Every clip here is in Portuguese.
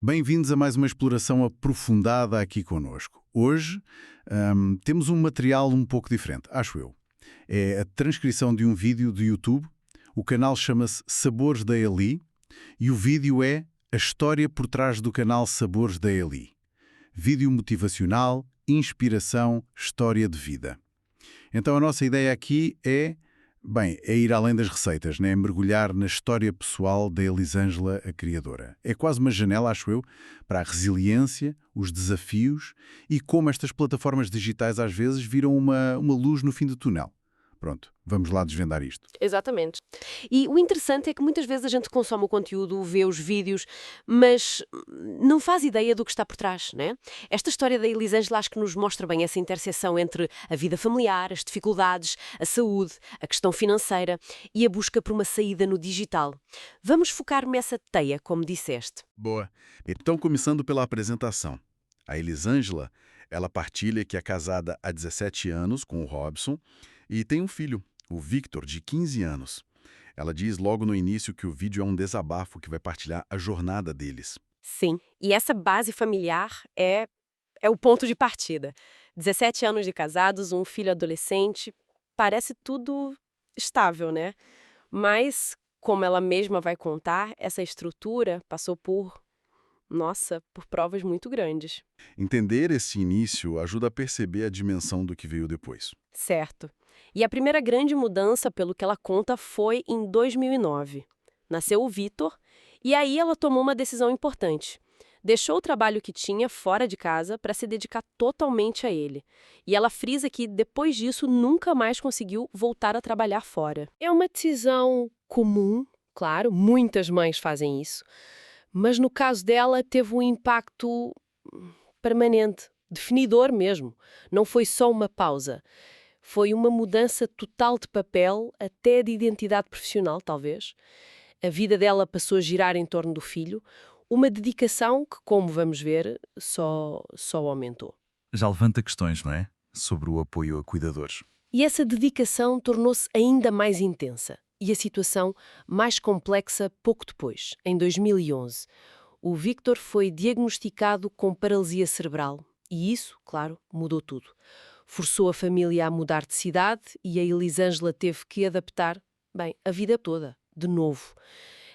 Bem-vindos a mais uma exploração aprofundada aqui conosco. Hoje, temos um material um pouco diferente, acho eu. É a transcrição de um vídeo do YouTube. O canal chama-se Sabores da Eli e o vídeo é A História por Trás do Canal Sabores da Eli. Vídeo motivacional, inspiração, história de vida. Então a nossa ideia aqui é ir além das receitas, né? Mergulhar na história pessoal da Elisângela, a criadora. É quase uma janela, acho eu, para a resiliência, os desafios e como estas plataformas digitais às vezes viram uma luz no fim do túnel. Pronto, vamos lá desvendar isto. Exatamente. E o interessante é que muitas vezes a gente consome o conteúdo, vê os vídeos, mas não faz ideia do que está por trás, né? Esta história da Elisângela acho que nos mostra bem essa interseção entre a vida familiar, as dificuldades, a saúde, a questão financeira e a busca por uma saída no digital. Vamos focar nessa teia, como disseste. Boa. Então, começando pela apresentação. A Elisângela, ela partilha que é casada há 17 anos com o Robson e tem um filho, o Victor, de 15 anos. Ela diz logo no início que o vídeo é um desabafo que vai partilhar a jornada deles. Sim, e essa base familiar é o ponto de partida. 17 anos de casados, um filho adolescente, parece tudo estável, né? Mas, como ela mesma vai contar, essa estrutura passou por provas muito grandes. Entender esse início ajuda a perceber a dimensão do que veio depois. Certo. E a primeira grande mudança, pelo que ela conta, foi em 2009. Nasceu o Vitor, e aí ela tomou uma decisão importante. Deixou o trabalho que tinha fora de casa para se dedicar totalmente a ele. E ela frisa que, depois disso, nunca mais conseguiu voltar a trabalhar fora. É uma decisão comum, claro, muitas mães fazem isso. Mas no caso dela, teve um impacto permanente, definidor mesmo. Não foi só uma pausa. Foi uma mudança total de papel, até de identidade profissional, talvez. A vida dela passou a girar em torno do filho, uma dedicação que, como vamos ver, só aumentou. Já levanta questões, não é? Sobre o apoio a cuidadores. E essa dedicação tornou-se ainda mais intensa e a situação mais complexa pouco depois, em 2011. O Victor foi diagnosticado com paralisia cerebral e isso, claro, mudou tudo. Forçou a família a mudar de cidade e a Elisângela teve que adaptar, a vida toda, de novo.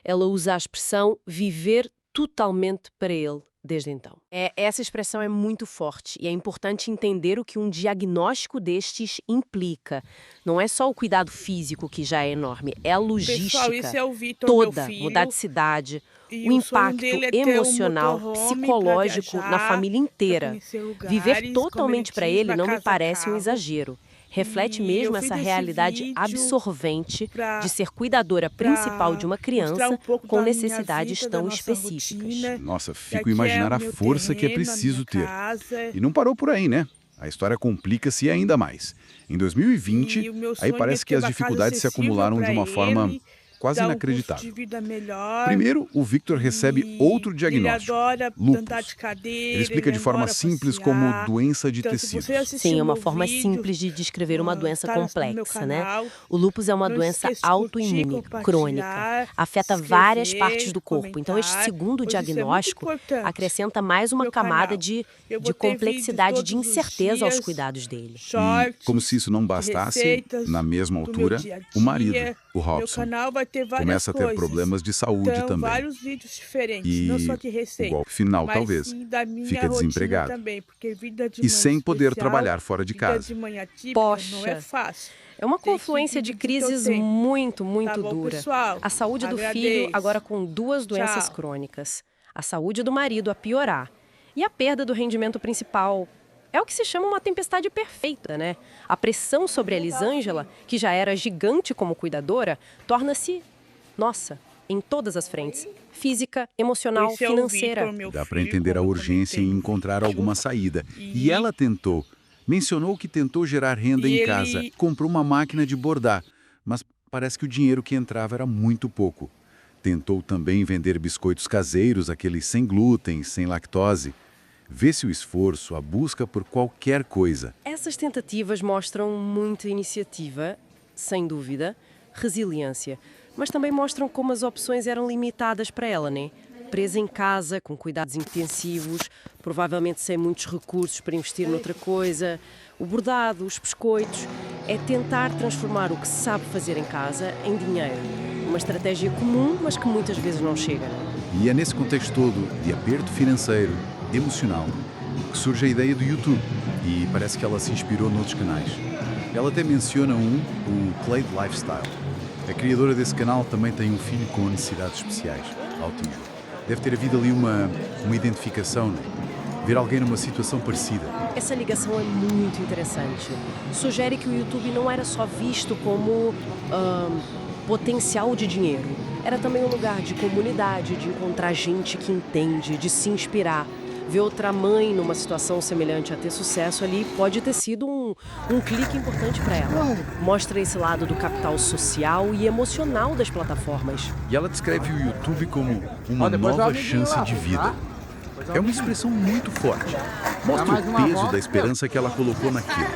Ela usa a expressão viver totalmente para ele desde então. Essa expressão é muito forte e é importante entender o que um diagnóstico destes implica. Não é só o cuidado físico que já é enorme, é a logística Pessoal, esse é o Vitor, toda, meu filho, mudar de cidade, e o o sonho impacto dele é ter um emocional, motorhome psicológico pra viajar, na família pra inteira. conhecer lugares, Viver como totalmente para diz, ele uma não me casa, parece um carro. exagero. Reflete E mesmo eu fiz essa esse realidade vídeo absorvente pra- de ser cuidadora principal de uma mostrar criança um pouco com da minha necessidades vida, da tão nossa específicas. rotina. Nossa, E fico aqui imaginar é o a meu força que é terreno, a preciso minha ter. casa. E não parou por aí, né? A história complica-se ainda mais. Em 2020, E o meu aí sonho é parece que ter as uma casa dificuldades se acessível acumularam de para uma forma ele, quase dar um custo de inacreditável. vida melhor. Primeiro, o Victor recebe E outro ele diagnóstico, adora andar lúpus. de cadeira, Ele explica de forma adora simples como passear. doença de Então, se você tecidos. assistiu Sim, é o uma meu forma vídeo, simples de descrever uma doença tá no meu complexa, né? canal. O lúpus é uma Não doença esqueça de curtir, autoimune, crônica, compartilhar, afeta se várias inscrever, partes do corpo. Então, este comentar, segundo pois isso é muito diagnóstico importante acrescenta mais no uma meu camada canal. de Eu vou ter vídeos complexidade, de todos os incerteza aos dias, cuidados dele. E, shorts, como se isso não de bastasse, receitas, na mesma do meu altura, dia a o marido, dia. o Meu Robson, canal vai ter várias começa a ter coisas. problemas de saúde Então, também. vários vídeos diferentes, não só E de o receita, golpe final, mas talvez, sim da minha fica rotina desempregado. também, porque vida de E mãe sem poder especial, trabalhar fora de vida casa. de mãe atípica não é Poxa, fácil. é uma Tem que confluência de dividir teu crises tempo. muito Tá bom, dura. pessoal? A saúde do filho Agradeço. agora com duas doenças Tchau. crônicas. A saúde do marido a piorar. E a perda do rendimento principal. É o que se chama uma tempestade perfeita, né? A pressão sobre a Elisângela, que já era gigante como cuidadora, torna-se, em todas as frentes. Física, emocional, Esse é o financeira. Vitor, meu Dá para filho, entender a como eu urgência em comentei. encontrar alguma saída. E ela tentou. Mencionou que tentou gerar renda E em ele- casa. Comprou uma máquina de bordar. Mas parece que o dinheiro que entrava era muito pouco. Tentou também vender biscoitos caseiros, aqueles sem glúten, sem lactose. Vê-se o esforço, a busca por qualquer coisa. Essas tentativas mostram muita iniciativa, sem dúvida, resiliência, mas também mostram como as opções eram limitadas para ela, né? presa em casa, com cuidados intensivos, provavelmente sem muitos recursos para investir noutra coisa. O bordado, os biscoitos, é tentar transformar o que se sabe fazer em casa em dinheiro. Uma estratégia comum, mas que muitas vezes não chega. E é nesse contexto todo de aperto financeiro, emocional, que surge a ideia do YouTube. E parece que ela se inspirou noutros canais. Ela até menciona o Clay Lifestyle. A criadora desse canal também tem um filho com necessidades especiais, autismo. Deve ter havido ali uma identificação, não é? Ver alguém numa situação parecida. Essa ligação é muito interessante. Sugere que o YouTube não era só visto como potencial de dinheiro. Era também um lugar de comunidade, de encontrar gente que entende, de se inspirar. Ver outra mãe numa situação semelhante a ter sucesso ali pode ter sido um clique importante para ela. Mostra esse lado do capital social e emocional das plataformas. E ela descreve o YouTube como uma nova chance de vida. É uma expressão muito forte. Mostra o peso da esperança que ela colocou naquilo.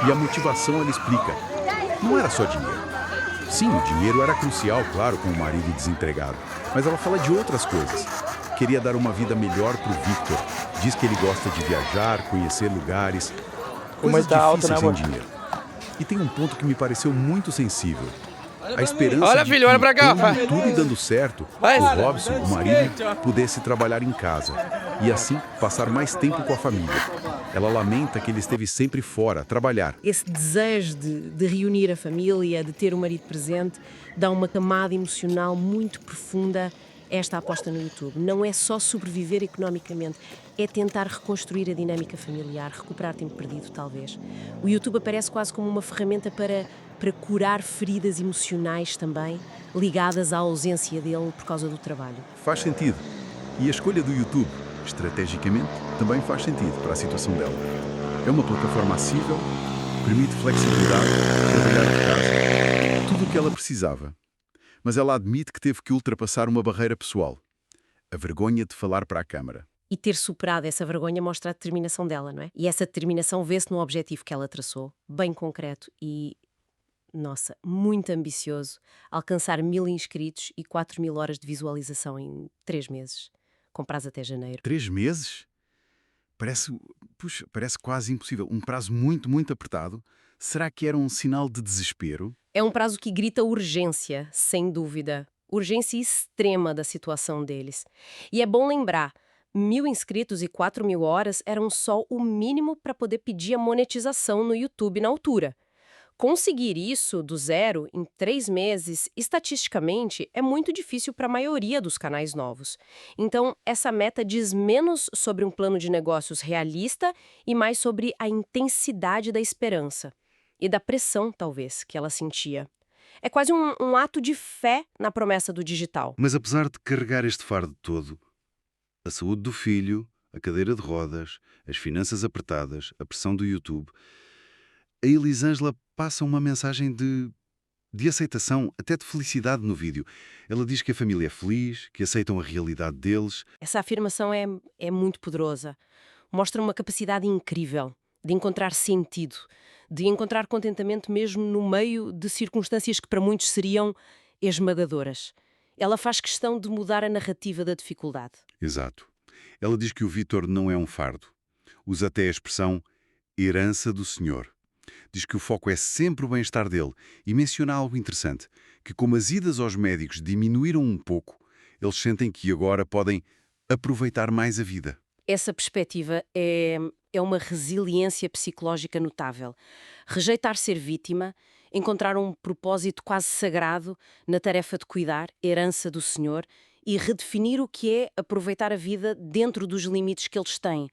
E a motivação ela explica. Não era só dinheiro. Sim, o dinheiro era crucial, claro, com o marido desempregado. Mas ela fala de outras coisas. Queria dar uma vida melhor para o Victor. Diz que ele gosta de viajar, conhecer lugares. Coisas difíceis sem dinheiro. E tem um ponto que me pareceu muito sensível. A esperança de filho, olha pra cá, com tudo dando certo, o Robson, o marido, pudesse trabalhar em casa e assim passar mais tempo com a família. Ela lamenta que ele esteve sempre fora, a trabalhar. Esse desejo de reunir a família, de ter o marido presente, dá uma camada emocional muito profunda a esta aposta no YouTube. Não é só sobreviver economicamente, é tentar reconstruir a dinâmica familiar, recuperar tempo perdido, talvez. O YouTube aparece quase como uma ferramenta para curar feridas emocionais também, ligadas à ausência dele por causa do trabalho. Faz sentido. E a escolha do YouTube, estrategicamente, também faz sentido para a situação dela. É uma plataforma acessível, permite flexibilidade, trabalhar de casa, tudo o que ela precisava. Mas ela admite que teve que ultrapassar uma barreira pessoal, a vergonha de falar para a câmara. E ter superado essa vergonha mostra a determinação dela, não é? E essa determinação vê-se no objetivo que ela traçou, bem concreto e, nossa, muito ambicioso, alcançar 1000 inscritos e 4000 horas de visualização em 3 meses, com prazo até janeiro. 3 meses? Parece quase impossível. Um prazo muito, muito apertado. Será que era um sinal de desespero? É um prazo que grita urgência, sem dúvida. Urgência extrema da situação deles. E é bom lembrar, 1000 inscritos e 4000 horas eram só o mínimo para poder pedir a monetização no YouTube na altura. Conseguir isso do zero em 3 meses, estatisticamente, é muito difícil para a maioria dos canais novos. Então, essa meta diz menos sobre um plano de negócios realista e mais sobre a intensidade da esperança. E da pressão, talvez, que ela sentia. É quase um ato de fé na promessa do digital. Mas apesar de carregar este fardo todo, a saúde do filho, a cadeira de rodas, as finanças apertadas, a pressão do YouTube, a Elisângela passa uma mensagem de aceitação, até de felicidade no vídeo. Ela diz que a família é feliz, que aceitam a realidade deles. Essa afirmação é muito poderosa. Mostra uma capacidade incrível de encontrar sentido, de encontrar contentamento mesmo no meio de circunstâncias que para muitos seriam esmagadoras. Ela faz questão de mudar a narrativa da dificuldade. Exato. Ela diz que o Vítor não é um fardo. Usa até a expressão herança do Senhor. Diz que o foco é sempre o bem-estar dele e menciona algo interessante, que como as idas aos médicos diminuíram um pouco, eles sentem que agora podem aproveitar mais a vida. Essa perspectiva é uma resiliência psicológica notável. Rejeitar ser vítima, encontrar um propósito quase sagrado na tarefa de cuidar, herança do Senhor, e redefinir o que é aproveitar a vida dentro dos limites que eles têm.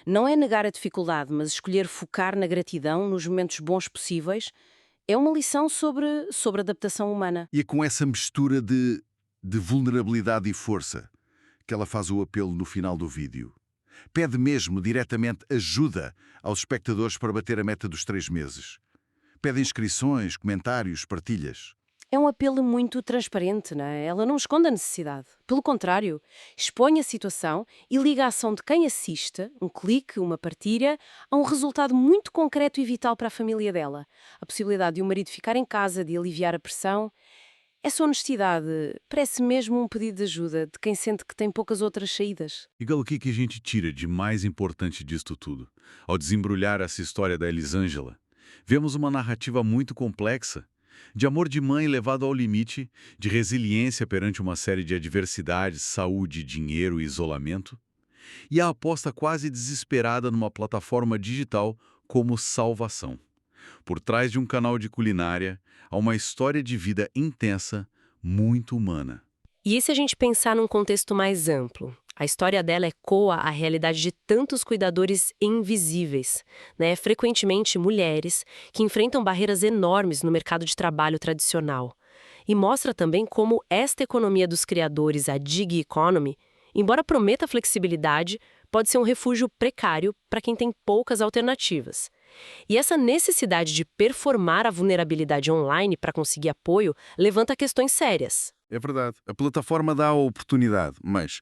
Não é negar a dificuldade, mas escolher focar na gratidão, nos momentos bons possíveis, é uma lição sobre adaptação humana. E é com essa mistura de vulnerabilidade e força que ela faz o apelo no final do vídeo. Pede mesmo diretamente ajuda aos espectadores para bater a meta dos 3 meses. Pede inscrições, comentários, partilhas. É um apelo muito transparente, não é? Ela não esconde a necessidade. Pelo contrário, expõe a situação e liga a ação de quem assiste, um clique, uma partilha, a um resultado muito concreto e vital para a família dela. A possibilidade de o marido ficar em casa, de aliviar a pressão. Essa honestidade parece mesmo um pedido de ajuda de quem sente que tem poucas outras saídas. E o que a gente tira de mais importante disto tudo? Ao desembrulhar essa história da Elisângela, vemos uma narrativa muito complexa, de amor de mãe levado ao limite, de resiliência perante uma série de adversidades, saúde, dinheiro e isolamento, e a aposta quase desesperada numa plataforma digital como salvação. Por trás de um canal de culinária, há uma história de vida intensa, muito humana. E se a gente pensar num contexto mais amplo? A história dela ecoa a realidade de tantos cuidadores invisíveis, né? Frequentemente mulheres que enfrentam barreiras enormes no mercado de trabalho tradicional. E mostra também como esta economia dos criadores, a gig economy, embora prometa flexibilidade, pode ser um refúgio precário para quem tem poucas alternativas. E essa necessidade de performar a vulnerabilidade online para conseguir apoio levanta questões sérias. É verdade. A plataforma dá a oportunidade, mas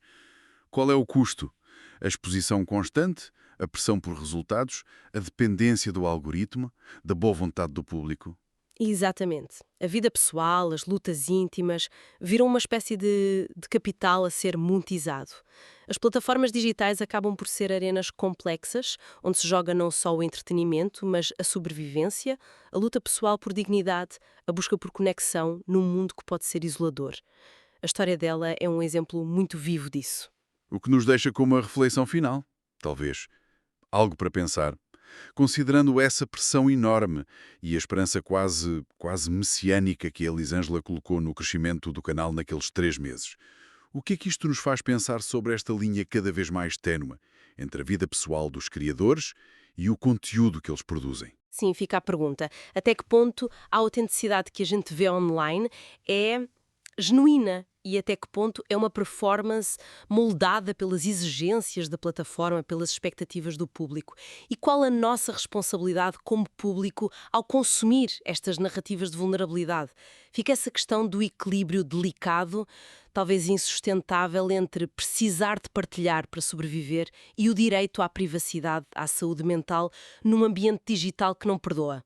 qual é o custo? A exposição constante, a pressão por resultados, a dependência do algoritmo, da boa vontade do público? Exatamente. A vida pessoal, as lutas íntimas, viram uma espécie de capital a ser monetizado. As plataformas digitais acabam por ser arenas complexas, onde se joga não só o entretenimento, mas a sobrevivência, a luta pessoal por dignidade, a busca por conexão num mundo que pode ser isolador. A história dela é um exemplo muito vivo disso. O que nos deixa com uma reflexão final, talvez. Algo para pensar. Considerando essa pressão enorme e a esperança quase messiânica que a Elisângela colocou no crescimento do canal naqueles 3 meses, o que é que isto nos faz pensar sobre esta linha cada vez mais ténue entre a vida pessoal dos criadores e o conteúdo que eles produzem? Sim, fica a pergunta. Até que ponto a autenticidade que a gente vê online é genuína? E até que ponto é uma performance moldada pelas exigências da plataforma, pelas expectativas do público? E qual a nossa responsabilidade como público ao consumir estas narrativas de vulnerabilidade? Fica essa questão do equilíbrio delicado, talvez insustentável, entre precisar de partilhar para sobreviver e o direito à privacidade, à saúde mental, num ambiente digital que não perdoa.